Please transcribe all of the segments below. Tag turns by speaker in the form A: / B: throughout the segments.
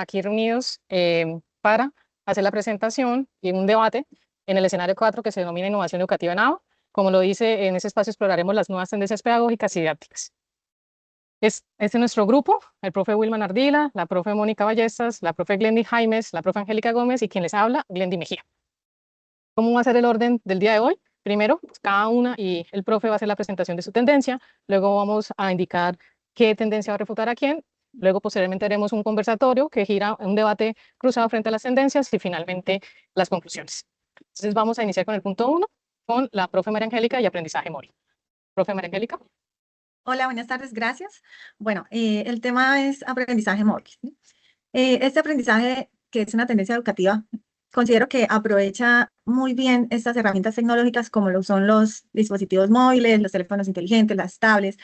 A: aquí reunidos para hacer la presentación y un debate en el escenario 4 que se denomina Innovación Educativa en ABA. Como lo dice, en ese espacio exploraremos las nuevas tendencias pedagógicas y didácticas. Este es nuestro grupo, el profe Wilman Ardila, la profe Mónica Ballestas, la profe Glendy Jaimes, la profe Angélica Gómez y quien les habla, Glendy Mejía. ¿Cómo va a ser el orden del día de hoy? Primero, cada una y el profe va a hacer la presentación de su tendencia, luego vamos a indicar qué tendencia va a refutar a quién, luego posteriormente haremos un conversatorio que gira un debate cruzado frente a las tendencias y finalmente las conclusiones. Entonces vamos a iniciar con el punto 1, con la profe María Angélica y aprendizaje móvil. Profe María Angélica.
B: Hola, buenas tardes, gracias. Bueno, el tema es aprendizaje móvil, ¿sí? Este aprendizaje, que es una tendencia educativa, considero que aprovecha muy bien estas herramientas tecnológicas como lo son los dispositivos móviles, los teléfonos inteligentes, las tablets,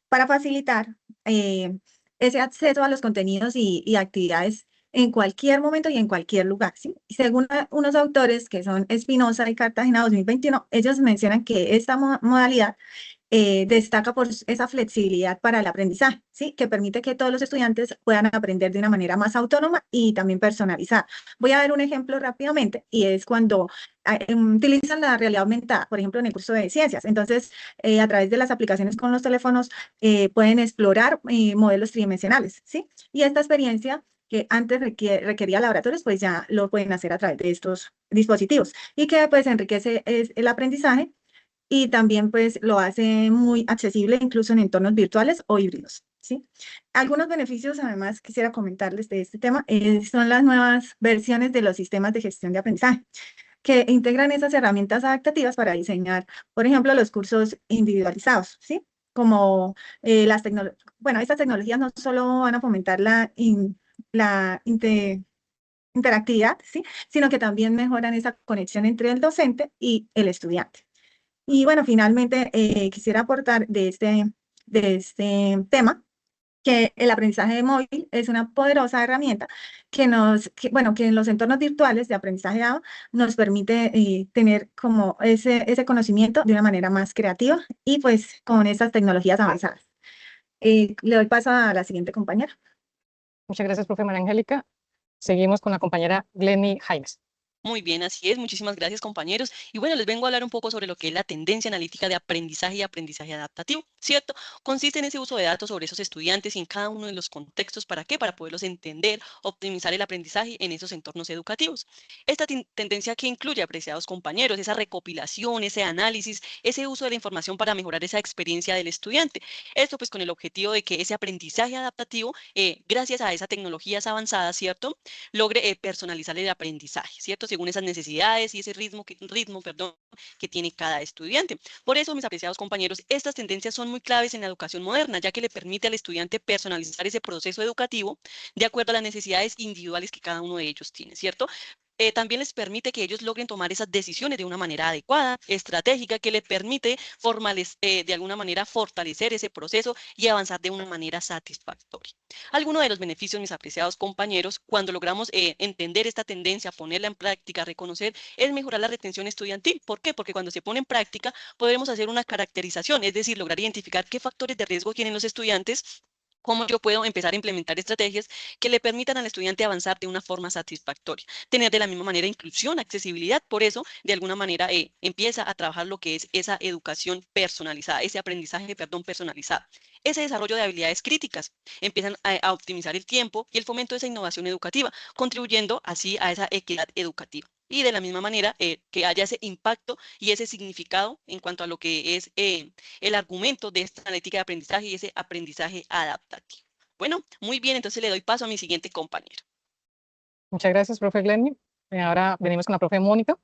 B: para facilitar ese acceso a los contenidos y actividades en cualquier momento y en cualquier lugar, ¿sí? Y según unos autores que son Espinosa y Cartagena 2021, ellos mencionan que esta modalidad destaca por esa flexibilidad para el aprendizaje, ¿sí? Que permite que todos los estudiantes puedan aprender de una manera más autónoma y también personalizada. Voy a dar un ejemplo rápidamente y es cuando utilizan la realidad aumentada, por ejemplo, en el curso de ciencias. Entonces, a través de las aplicaciones con los teléfonos pueden explorar modelos tridimensionales, ¿sí? Y esta experiencia que antes requería laboratorios, pues ya lo pueden hacer a través de estos dispositivos y que pues enriquece el aprendizaje y también pues lo hace muy accesible incluso en entornos virtuales o híbridos, ¿sí? Algunos beneficios, además, quisiera comentarles de este tema, son las nuevas versiones de los sistemas de gestión de aprendizaje, que integran esas herramientas adaptativas para diseñar, por ejemplo, los cursos individualizados, ¿sí? Como estas tecnologías no solo van a fomentar la interactividad, ¿sí? Sino que también mejoran esa conexión entre el docente y el estudiante. Y bueno, finalmente quisiera aportar de este tema que el aprendizaje móvil es una poderosa herramienta que en los entornos virtuales de aprendizaje dado nos permite tener como ese conocimiento de una manera más creativa y pues con estas tecnologías avanzadas. Le doy paso a la siguiente compañera.
A: Muchas gracias, profe María Angélica. Seguimos con la compañera Glendy Jaimes.
C: Muy bien, así es. Muchísimas gracias, compañeros. Y bueno, les vengo a hablar un poco sobre lo que es la tendencia analítica de aprendizaje y aprendizaje adaptativo, ¿cierto? Consiste en ese uso de datos sobre esos estudiantes y en cada uno de los contextos. ¿Para qué? Para poderlos entender, optimizar el aprendizaje en esos entornos educativos. Esta tendencia que incluye, apreciados compañeros, esa recopilación, ese análisis, ese uso de la información para mejorar esa experiencia del estudiante. Esto pues con el objetivo de que ese aprendizaje adaptativo, gracias a esas tecnologías avanzadas, ¿cierto? Logre personalizar el aprendizaje, ¿cierto? Según esas necesidades y ese ritmo, que tiene cada estudiante. Por eso, mis apreciados compañeros, estas tendencias son muy claves en la educación moderna, ya que le permite al estudiante personalizar ese proceso educativo de acuerdo a las necesidades individuales que cada uno de ellos tiene, ¿cierto? También les permite que ellos logren tomar esas decisiones de una manera adecuada, estratégica, que les permite de alguna manera fortalecer ese proceso y avanzar de una manera satisfactoria. Algunos de los beneficios, mis apreciados compañeros, cuando logramos entender esta tendencia, ponerla en práctica, reconocer, es mejorar la retención estudiantil. ¿Por qué? Porque cuando se pone en práctica podremos hacer una caracterización, es decir, lograr identificar qué factores de riesgo tienen los estudiantes, cómo yo puedo empezar a implementar estrategias que le permitan al estudiante avanzar de una forma satisfactoria. Tener de la misma manera inclusión, accesibilidad, por eso de alguna manera empieza a trabajar lo que es esa educación personalizada, ese aprendizaje, personalizado. Ese desarrollo de habilidades críticas, empiezan a optimizar el tiempo y el fomento de esa innovación educativa, contribuyendo así a esa equidad educativa. Y de la misma manera que haya ese impacto y ese significado en cuanto a lo que es el argumento de esta analítica de aprendizaje y ese aprendizaje adaptativo. Bueno, muy bien, entonces le doy paso a mi siguiente compañero.
A: Muchas gracias, profe Glendy. Ahora venimos con la profe Mónica.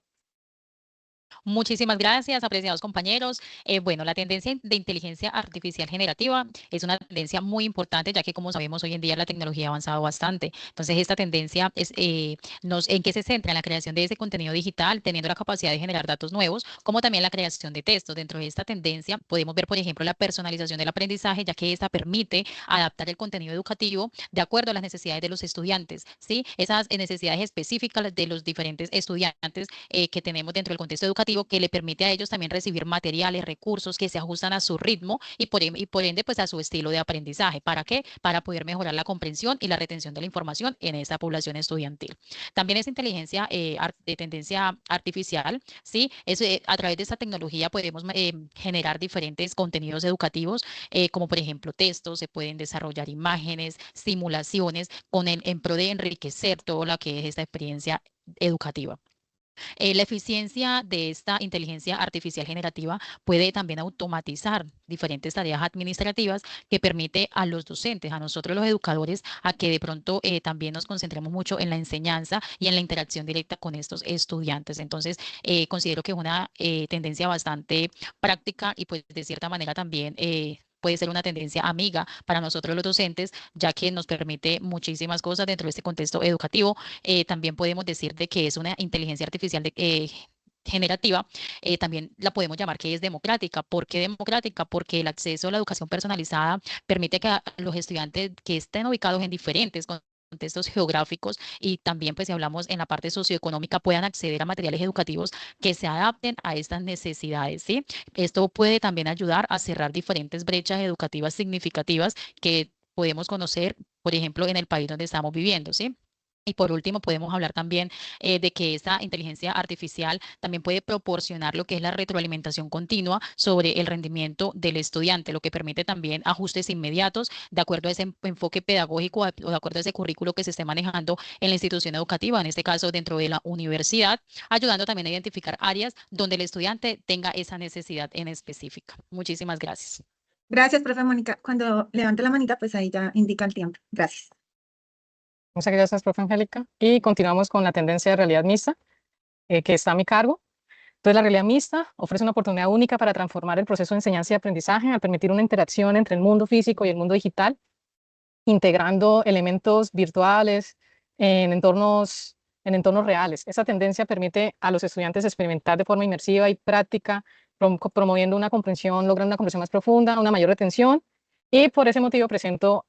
D: Muchísimas gracias, apreciados compañeros. Bueno, la tendencia de inteligencia artificial generativa es una tendencia muy importante, ya que como sabemos hoy en día la tecnología ha avanzado bastante. Entonces, esta tendencia ¿en qué se centra? En la creación de ese contenido digital, teniendo la capacidad de generar datos nuevos, como también la creación de textos. Dentro de esta tendencia podemos ver, por ejemplo, la personalización del aprendizaje, ya que esta permite adaptar el contenido educativo de acuerdo a las necesidades de los estudiantes, ¿sí? Esas necesidades específicas de los diferentes estudiantes que tenemos dentro del contexto educativo educativo que le permite a ellos también recibir materiales, recursos que se ajustan a su ritmo y por ende pues a su estilo de aprendizaje. ¿Para qué? Para poder mejorar la comprensión y la retención de la información en esta población estudiantil. También esa inteligencia de tendencia artificial, ¿sí? A través de esta tecnología podemos generar diferentes contenidos educativos, como por ejemplo textos, se pueden desarrollar imágenes, simulaciones, en pro de enriquecer todo lo que es esta experiencia educativa. La eficiencia de esta inteligencia artificial generativa puede también automatizar diferentes tareas administrativas que permite a los docentes, a nosotros los educadores, a que de pronto también nos concentremos mucho en la enseñanza y en la interacción directa con estos estudiantes. Entonces, considero que es una tendencia bastante práctica y pues de cierta manera también puede ser una tendencia amiga para nosotros los docentes, ya que nos permite muchísimas cosas dentro de este contexto educativo. También podemos decir de que es una inteligencia artificial generativa, también la podemos llamar que es democrática. ¿Por qué democrática? Porque el acceso a la educación personalizada permite que a los estudiantes que estén ubicados en diferentes contextos geográficos y también pues si hablamos en la parte socioeconómica puedan acceder a materiales educativos que se adapten a estas necesidades, ¿sí? Esto puede también ayudar a cerrar diferentes brechas educativas significativas que podemos conocer, por ejemplo, en el país donde estamos viviendo, ¿sí? Y por último, podemos hablar también de que esta inteligencia artificial también puede proporcionar lo que es la retroalimentación continua sobre el rendimiento del estudiante, lo que permite también ajustes inmediatos de acuerdo a ese enfoque pedagógico o de acuerdo a ese currículo que se esté manejando en la institución educativa, en este caso dentro de la universidad, ayudando también a identificar áreas donde el estudiante tenga esa necesidad en específica. Muchísimas gracias.
B: Gracias, profe Mónica. Cuando levante la manita, pues ahí ya indica el tiempo. Gracias.
A: Muchas gracias, profe Angélica. Y continuamos con la tendencia de realidad mixta, que está a mi cargo. Entonces, la realidad mixta ofrece una oportunidad única para transformar el proceso de enseñanza y aprendizaje al permitir una interacción entre el mundo físico y el mundo digital, integrando elementos virtuales en entornos reales. Esa tendencia permite a los estudiantes experimentar de forma inmersiva y práctica, promoviendo una comprensión, logrando una comprensión más profunda, una mayor retención, y por ese motivo presento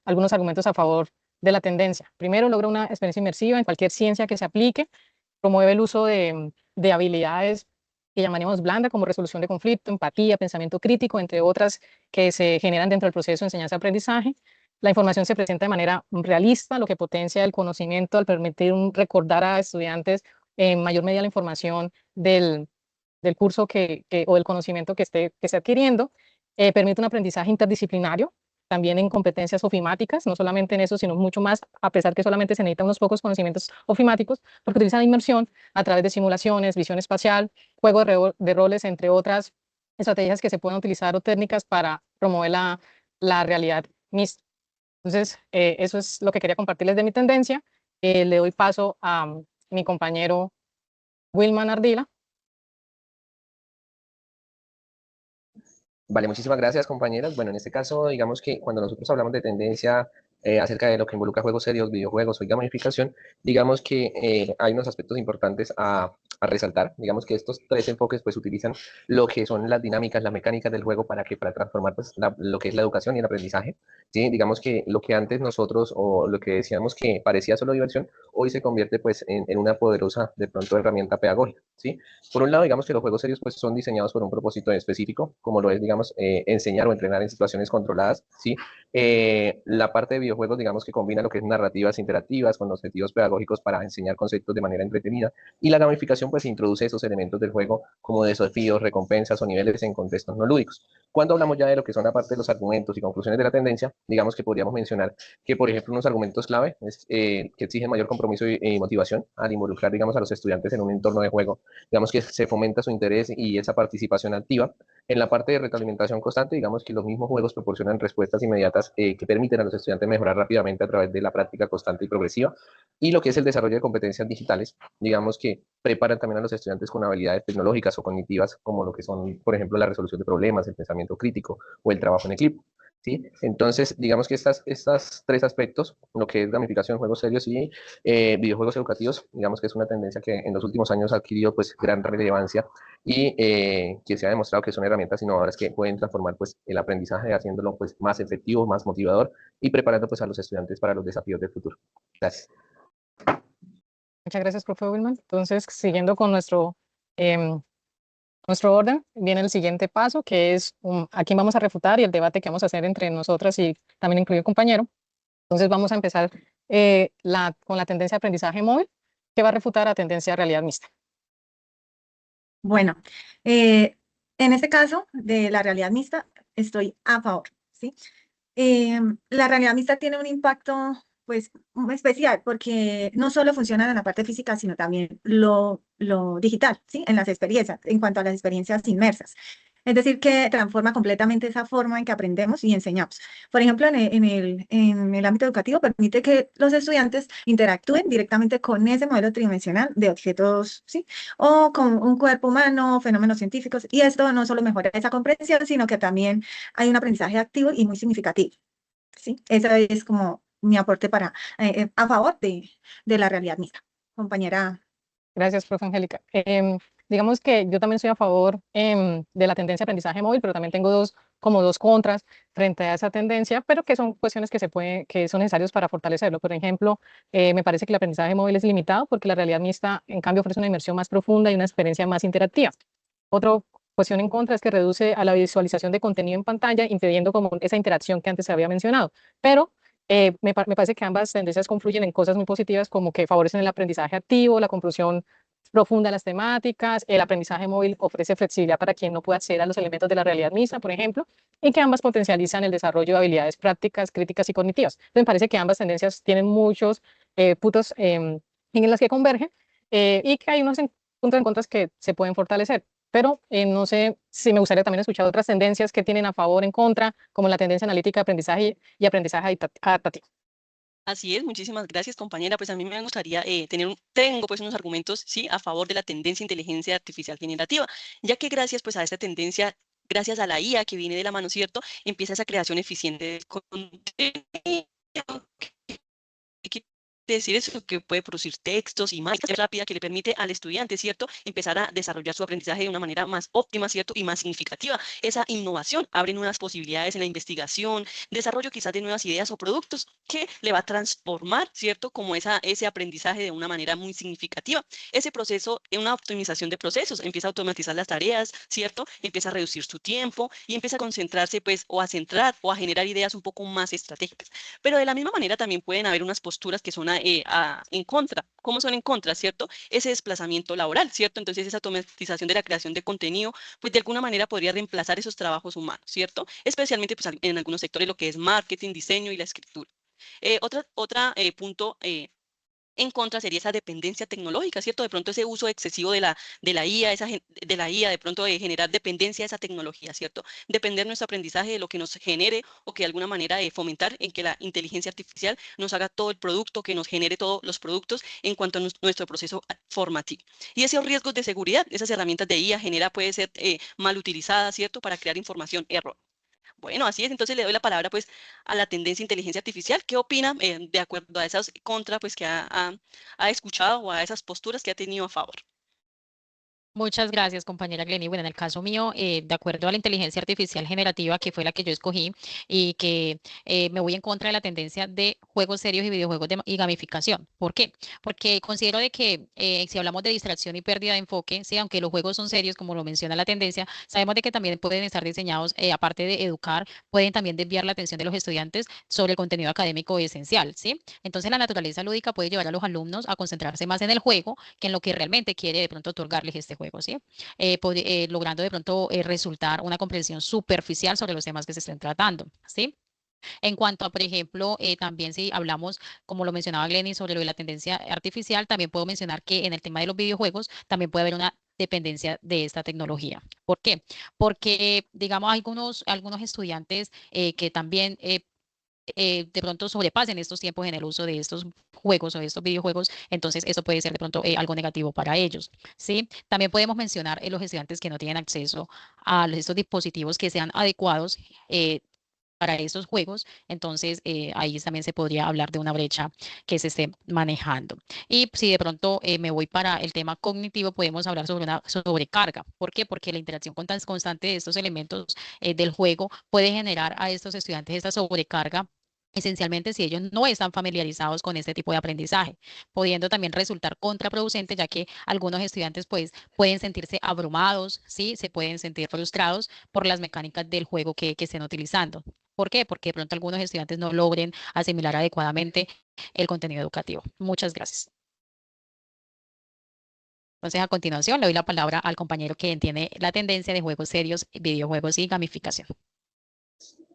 A: algunos argumentos a favor de la tendencia. Primero, logra una experiencia inmersiva en cualquier ciencia que se aplique, promueve el uso de habilidades que llamaríamos blandas, como resolución de conflicto, empatía, pensamiento crítico, entre otras que se generan dentro del proceso de enseñanza-aprendizaje. La información se presenta de manera realista, lo que potencia el conocimiento al permitir recordar a estudiantes en mayor medida la información del curso o del conocimiento que esté adquiriendo. Permite un aprendizaje interdisciplinario, también en competencias ofimáticas, no solamente en eso, sino mucho más, a pesar que solamente se necesitan unos pocos conocimientos ofimáticos, porque utiliza la inmersión a través de simulaciones, visión espacial, juego de roles, entre otras estrategias que se pueden utilizar o técnicas para promover la realidad mixta. Entonces, eso es lo que quería compartirles de mi tendencia. Le doy paso a mi compañero Wilman Ardila.
E: Vale, muchísimas gracias, compañeras. Bueno, en este caso, digamos que cuando nosotros hablamos de tendencia acerca de lo que involucra juegos serios, videojuegos o gamificación, digamos que hay unos aspectos importantes a resaltar. Digamos que estos tres enfoques pues utilizan lo que son las dinámicas, las mecánicas del juego para transformar pues lo que es la educación y el aprendizaje. ¿Sí? Digamos que lo que antes nosotros o lo que decíamos que parecía solo diversión, hoy se convierte pues en una poderosa de pronto herramienta pedagógica. ¿Sí? Por un lado, digamos que los juegos serios pues son diseñados por un propósito específico, como lo es, digamos, enseñar o entrenar en situaciones controladas, ¿sí? La parte de videojuegos, digamos que combina lo que es narrativas interactivas con objetivos pedagógicos para enseñar conceptos de manera entretenida, y la gamificación pues introduce esos elementos del juego como desafíos, recompensas o niveles en contextos no lúdicos. Cuando hablamos ya de lo que son aparte de los argumentos y conclusiones de la tendencia, digamos que podríamos mencionar que, por ejemplo, unos argumentos clave es, que exigen mayor compromiso y motivación al involucrar, digamos, a los estudiantes en un entorno de juego. Digamos que se fomenta su interés y esa participación activa. En la parte de retroalimentación constante, digamos que los mismos juegos proporcionan respuestas inmediatas que permiten a los estudiantes mejorar rápidamente a través de la práctica constante y progresiva. Y lo que es el desarrollo de competencias digitales, digamos que preparan también a los estudiantes con habilidades tecnológicas o cognitivas, como lo que son, por ejemplo, la resolución de problemas, el pensamiento crítico o el trabajo en equipo. ¿Sí? Entonces, digamos que estas tres aspectos, lo que es gamificación, juegos serios y videojuegos educativos, digamos que es una tendencia que en los últimos años ha adquirido pues gran relevancia y que se ha demostrado que son herramientas innovadoras que pueden transformar pues el aprendizaje, haciéndolo pues más efectivo, más motivador y preparando pues a los estudiantes para los desafíos del futuro. Gracias.
A: Muchas gracias, profe Wilman. Entonces, siguiendo con nuestro Nuestro orden viene el siguiente paso, que es a quién vamos a refutar y el debate que vamos a hacer entre nosotras y también incluye el compañero. Entonces vamos a empezar con la tendencia de aprendizaje móvil, que va a refutar a tendencia de realidad mixta.
B: Bueno, en este caso de la realidad mixta, estoy a favor, ¿sí? La realidad mixta tiene un impacto, pues, muy especial, porque no solo funciona en la parte física, sino también lo digital, ¿sí? En las experiencias, en cuanto a las experiencias inmersas. Es decir, que transforma completamente esa forma en que aprendemos y enseñamos. Por ejemplo, en el ámbito educativo permite que los estudiantes interactúen directamente con ese modelo tridimensional de objetos, ¿sí? O con un cuerpo humano, fenómenos científicos. Y esto no solo mejora esa comprensión, sino que también hay un aprendizaje activo y muy significativo, ¿sí? Ese es como mi aporte a favor de la realidad mixta. Compañera.
A: Gracias, profe Angélica. Digamos que yo también estoy a favor de la tendencia de aprendizaje móvil, pero también tengo como dos contras frente a esa tendencia, pero que son cuestiones que son necesarias para fortalecerlo. Por ejemplo, me parece que el aprendizaje móvil es limitado porque la realidad mixta, en cambio, ofrece una inmersión más profunda y una experiencia más interactiva. Otra cuestión en contra es que reduce a la visualización de contenido en pantalla, impidiendo como esa interacción que antes se había mencionado. Pero me parece que ambas tendencias confluyen en cosas muy positivas, como que favorecen el aprendizaje activo, la comprensión profunda de las temáticas, el aprendizaje móvil ofrece flexibilidad para quien no pueda acceder a los elementos de la realidad mixta, por ejemplo, y que ambas potencializan el desarrollo de habilidades prácticas, críticas y cognitivas. Entonces, me parece que ambas tendencias tienen muchos puntos en las que convergen y que hay unos puntos en contra que se pueden fortalecer. Pero no sé si me gustaría también escuchar otras tendencias que tienen a favor, en contra, como la tendencia analítica de aprendizaje y aprendizaje adaptativo.
C: Así es, muchísimas gracias, compañera. Pues a mí me gustaría tengo pues unos argumentos, sí, a favor de la tendencia de inteligencia artificial generativa, ya que gracias pues a esta tendencia, gracias a la IA que viene de la mano, ¿cierto? Empieza esa creación eficiente de contenido. ¿Qué quiere decir eso? Que puede producir textos, imágenes rápida que le permite al estudiante, ¿cierto? Empezar a desarrollar su aprendizaje de una manera más óptima, ¿cierto? Y más significativa. Esa innovación abre nuevas posibilidades en la investigación, desarrollo quizás de nuevas ideas o productos que le va a transformar, ¿cierto? Como ese aprendizaje de una manera muy significativa. Ese proceso es una optimización de procesos, empieza a automatizar las tareas, ¿cierto? Empieza a reducir su tiempo y empieza a concentrarse, pues, o a centrar o a generar ideas un poco más estratégicas. Pero de la misma manera también pueden haber unas posturas que son en contra. ¿Cómo son en contra, cierto? Ese desplazamiento laboral, ¿cierto? Entonces esa automatización de la creación de contenido, pues de alguna manera podría reemplazar esos trabajos humanos, ¿cierto? Especialmente pues, en algunos sectores lo que es marketing, diseño y la escritura. Otra punto en contra sería esa dependencia tecnológica, ¿cierto? De pronto ese uso excesivo de la IA, de la IA, de pronto de generar dependencia de esa tecnología, ¿cierto? Depender nuestro aprendizaje de lo que nos genere o que de alguna manera fomentar en que la inteligencia artificial nos haga todo el producto, que nos genere todos los productos en cuanto a nuestro proceso formativo. Y esos riesgos de seguridad, esas herramientas de IA puede ser mal utilizadas, ¿cierto? Para crear información error. Bueno, así es. Entonces le doy la palabra pues a la tendencia inteligencia artificial. ¿Qué opina de acuerdo a esas contra pues que ha escuchado o a esas posturas que ha tenido a favor?
D: Muchas gracias, compañera Glenny. Bueno, en el caso mío, de acuerdo a la inteligencia artificial generativa, que fue la que yo escogí, y que me voy en contra de la tendencia de juegos serios y videojuegos y gamificación. ¿Por qué? Porque considero de que si hablamos de distracción y pérdida de enfoque, sí, aunque los juegos son serios, como lo menciona la tendencia, sabemos de que también pueden estar diseñados, aparte de educar, pueden también desviar la atención de los estudiantes sobre el contenido académico esencial, ¿sí? Entonces, la naturaleza lúdica puede llevar a los alumnos a concentrarse más en el juego que en lo que realmente quiere de pronto otorgarles este juego, ¿sí? Logrando de pronto resultar una comprensión superficial sobre los temas que se estén tratando, ¿sí? En cuanto a, por ejemplo, también si hablamos, como lo mencionaba Glenny, sobre lo de la tendencia artificial, también puedo mencionar que en el tema de los videojuegos también puede haber una dependencia de esta tecnología. ¿Por qué? Porque, digamos, algunos estudiantes que también de pronto sobrepasen estos tiempos en el uso de estos juegos o de estos videojuegos, entonces eso puede ser de pronto algo negativo para ellos, ¿sí? También podemos mencionar los estudiantes que no tienen acceso a estos dispositivos que sean adecuados para estos juegos, entonces ahí también se podría hablar de una brecha que se esté manejando. Y si de pronto me voy para el tema cognitivo, podemos hablar sobre una sobrecarga. ¿Por qué? Porque la interacción constante de estos elementos del juego puede generar a estos estudiantes esta sobrecarga esencialmente si ellos no están familiarizados con este tipo de aprendizaje, pudiendo también resultar contraproducente, ya que algunos estudiantes pues pueden sentirse abrumados, ¿sí? Se pueden sentir frustrados por las mecánicas del juego que estén utilizando. ¿Por qué? Porque de pronto algunos estudiantes no logren asimilar adecuadamente el contenido educativo. Muchas gracias. Entonces, a continuación, le doy la palabra al compañero que entiende la tendencia de juegos serios, videojuegos y gamificación.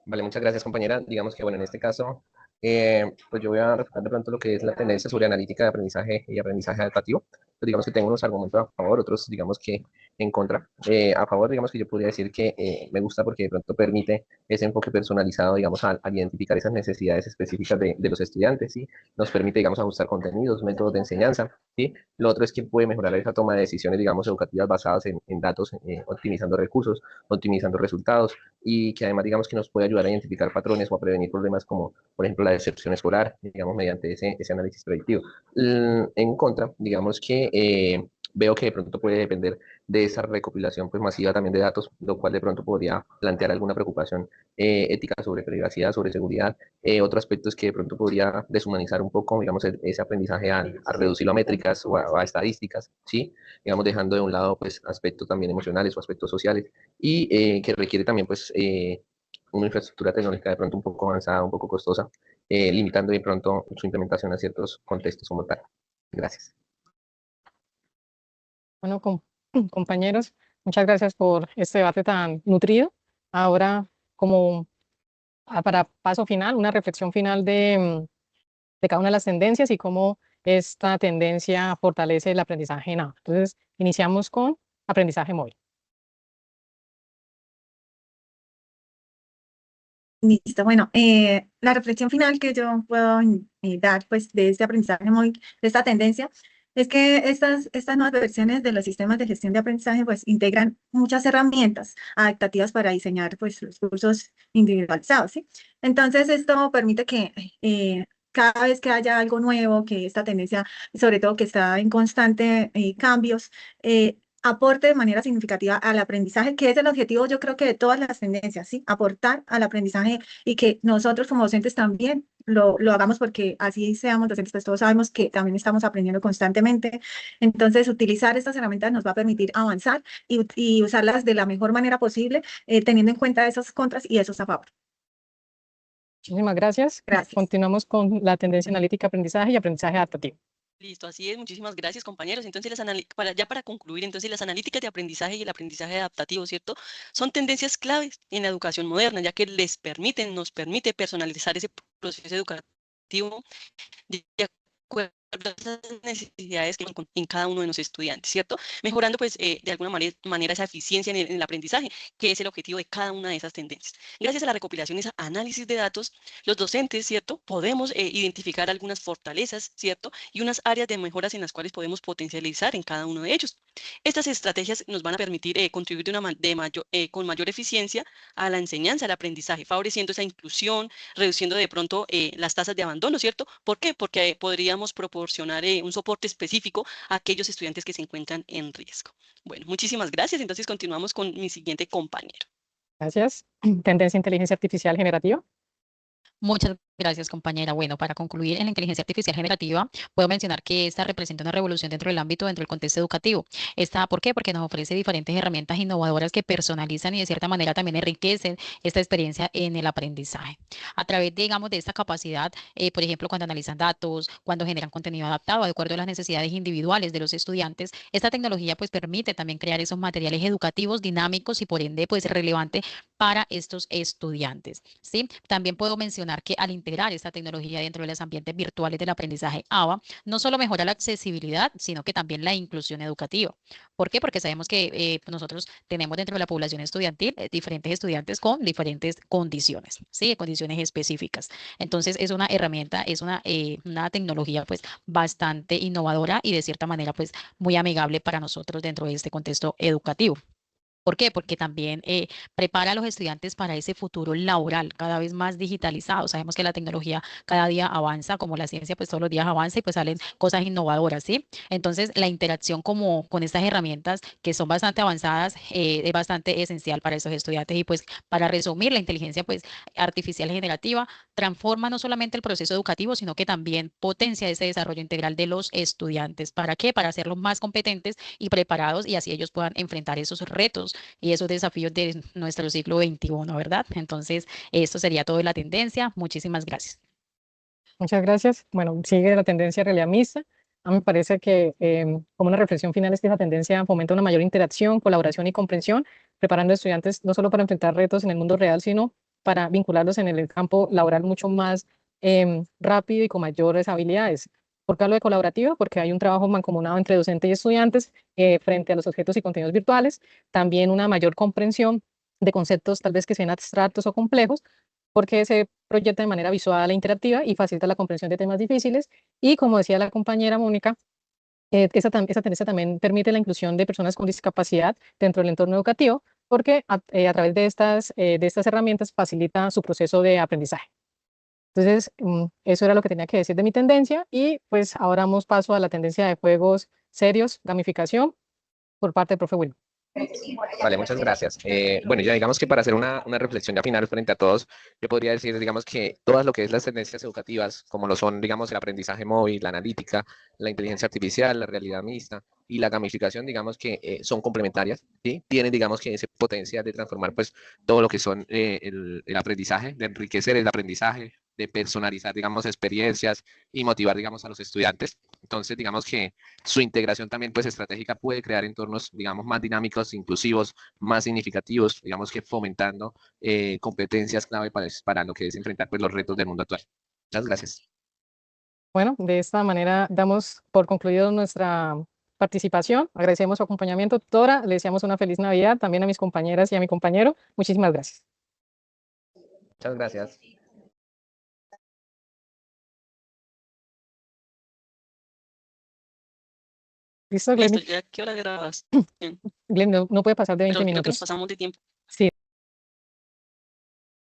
E: Vale, muchas gracias, compañera. Digamos que, bueno, en este caso, pues yo voy a resaltar de pronto lo que es la tendencia sobre analítica de aprendizaje y aprendizaje adaptativo. Pues digamos que tengo unos argumentos a favor, otros, digamos que en contra. A favor, digamos que yo podría decir que me gusta porque de pronto permite ese enfoque personalizado, digamos, al identificar esas necesidades específicas de los estudiantes, ¿sí? Nos permite, digamos, ajustar contenidos, métodos de enseñanza, ¿sí? Lo otro es que puede mejorar esa toma de decisiones, digamos, educativas basadas en datos, optimizando recursos, optimizando resultados, y que además, digamos, que nos puede ayudar a identificar patrones o a prevenir problemas como, por ejemplo, la deserción escolar, digamos, mediante ese análisis predictivo. En contra, digamos que veo que de pronto puede depender de esa recopilación pues masiva también de datos, lo cual de pronto podría plantear alguna preocupación ética sobre privacidad, sobre seguridad. Otro aspecto es que de pronto podría deshumanizar un poco, digamos, ese aprendizaje a reducirlo a métricas o a estadísticas, ¿sí? Digamos, dejando de un lado pues aspectos también emocionales o aspectos sociales y que requiere también pues una infraestructura tecnológica de pronto un poco avanzada, un poco costosa, limitando de pronto su implementación a ciertos contextos como tal. Gracias.
A: Bueno, compañeros, muchas gracias por este debate tan nutrido. Ahora, como para paso final, una reflexión final de cada una de las tendencias y cómo esta tendencia fortalece el aprendizaje en aula. Entonces, iniciamos con aprendizaje móvil.
B: Listo, bueno, la reflexión final que yo puedo dar pues de este aprendizaje móvil, de esta tendencia, es que estas nuevas versiones de los sistemas de gestión de aprendizaje pues integran muchas herramientas adaptativas para diseñar pues los cursos individualizados, ¿sí? Entonces esto permite que cada vez que haya algo nuevo, que esta tendencia, sobre todo que está en constante cambios, aporte de manera significativa al aprendizaje, que es el objetivo, yo creo que de todas las tendencias, ¿sí? Aportar al aprendizaje y que nosotros como docentes también lo hagamos porque así seamos docentes, pues todos sabemos que también estamos aprendiendo constantemente. Entonces, utilizar estas herramientas nos va a permitir avanzar y usarlas de la mejor manera posible, teniendo en cuenta esos contras y esos a favor.
A: Muchísimas gracias.
B: Gracias.
A: Continuamos con la tendencia analítica, aprendizaje y aprendizaje adaptativo.
C: Listo, así es. Muchísimas gracias, compañeros. Entonces, para concluir, entonces las analíticas de aprendizaje y el aprendizaje adaptativo, ¿cierto? Son tendencias claves en la educación moderna, ya que nos permite personalizar ese proceso educativo de acuerdo a esas necesidades que en cada uno de los estudiantes, ¿cierto? Mejorando, pues, de alguna manera esa eficiencia en el aprendizaje, que es el objetivo de cada una de esas tendencias. Gracias a la recopilación y ese análisis de datos, los docentes, ¿cierto? Podemos identificar algunas fortalezas, ¿cierto? Y unas áreas de mejoras en las cuales podemos potencializar en cada uno de ellos. Estas estrategias nos van a permitir contribuir con mayor eficiencia a la enseñanza, al aprendizaje, favoreciendo esa inclusión, reduciendo de pronto las tasas de abandono, ¿cierto? ¿Por qué? Porque podríamos proporcionar un soporte específico a aquellos estudiantes que se encuentran en riesgo. Bueno, muchísimas gracias. Entonces continuamos con mi siguiente compañero.
A: Gracias. Tendencia inteligencia artificial generativa.
D: Muchas gracias, compañera. Bueno, para concluir, en la inteligencia artificial generativa, puedo mencionar que esta representa una revolución dentro del ámbito, dentro del contexto educativo. ¿Por qué? Porque nos ofrece diferentes herramientas innovadoras que personalizan y de cierta manera también enriquecen esta experiencia en el aprendizaje. A través, digamos, de esta capacidad, por ejemplo, cuando analizan datos, cuando generan contenido adaptado de acuerdo a las necesidades individuales de los estudiantes, esta tecnología pues permite también crear esos materiales educativos dinámicos y por ende pues relevante para estos estudiantes, ¿sí? También puedo mencionar que al integrar esta tecnología dentro de los ambientes virtuales del aprendizaje ABA, no solo mejora la accesibilidad, sino que también la inclusión educativa. ¿Por qué? Porque sabemos que nosotros tenemos dentro de la población estudiantil diferentes estudiantes con diferentes condiciones, ¿sí? Condiciones específicas. Entonces, es una herramienta, es una tecnología pues bastante innovadora y de cierta manera pues muy amigable para nosotros dentro de este contexto educativo. ¿Por qué? Porque también prepara a los estudiantes para ese futuro laboral cada vez más digitalizado. Sabemos que la tecnología cada día avanza, como la ciencia pues todos los días avanza y pues salen cosas innovadoras, ¿sí? Entonces la interacción como con estas herramientas que son bastante avanzadas es bastante esencial para esos estudiantes. Y pues para resumir, la inteligencia pues artificial generativa transforma no solamente el proceso educativo, sino que también potencia ese desarrollo integral de los estudiantes. ¿Para qué? Para hacerlos más competentes y preparados y así ellos puedan enfrentar esos retos y esos desafíos de nuestro siglo XXI, ¿verdad? Entonces, esto sería todo de la tendencia. Muchísimas gracias.
A: Muchas gracias. Bueno, sigue la tendencia realidad mixta. A mí me parece que como una reflexión final es que esa tendencia fomenta una mayor interacción, colaboración y comprensión, preparando a estudiantes no solo para enfrentar retos en el mundo real, sino para vincularlos en el campo laboral mucho más rápido y con mayores habilidades. ¿Por qué hablo de colaborativa? Porque hay un trabajo mancomunado entre docentes y estudiantes frente a los objetos y contenidos virtuales, también una mayor comprensión de conceptos tal vez que sean abstractos o complejos, porque se proyecta de manera visual e interactiva y facilita la comprensión de temas difíciles. Y como decía la compañera Mónica, esa tendencia también permite la inclusión de personas con discapacidad dentro del entorno educativo, porque a través de estas herramientas facilita su proceso de aprendizaje. Entonces, eso era lo que tenía que decir de mi tendencia y pues ahora damos paso a la tendencia de juegos serios, gamificación, por parte del profe Wilmer.
E: Vale, muchas gracias. Bueno, ya digamos que para hacer una reflexión ya final frente a todos, yo podría decir, digamos que todas lo que es las tendencias educativas, como lo son, digamos, el aprendizaje móvil, la analítica, la inteligencia artificial, la realidad mixta y la gamificación, digamos que son complementarias, ¿sí? Tienen, digamos que ese potencial de transformar, pues, todo lo que son el aprendizaje, de enriquecer el aprendizaje, de personalizar, digamos, experiencias y motivar, digamos, a los estudiantes. Entonces, digamos que su integración también pues estratégica puede crear entornos, digamos, más dinámicos, inclusivos, más significativos, digamos que fomentando competencias clave para lo que es enfrentar pues los retos del mundo actual. Muchas gracias.
A: Bueno, de esta manera damos por concluido nuestra participación. Agradecemos su acompañamiento, tutora. Le deseamos una feliz Navidad también a mis compañeras y a mi compañero. Muchísimas gracias.
E: Muchas gracias.
A: ¿Listo,
C: Listo,
A: Glenny?
C: ¿ya qué hora grabas? Bien,
A: Glenny, no puede pasar de 20
C: pero creo que nos
A: minutos.
C: pasamos de tiempo.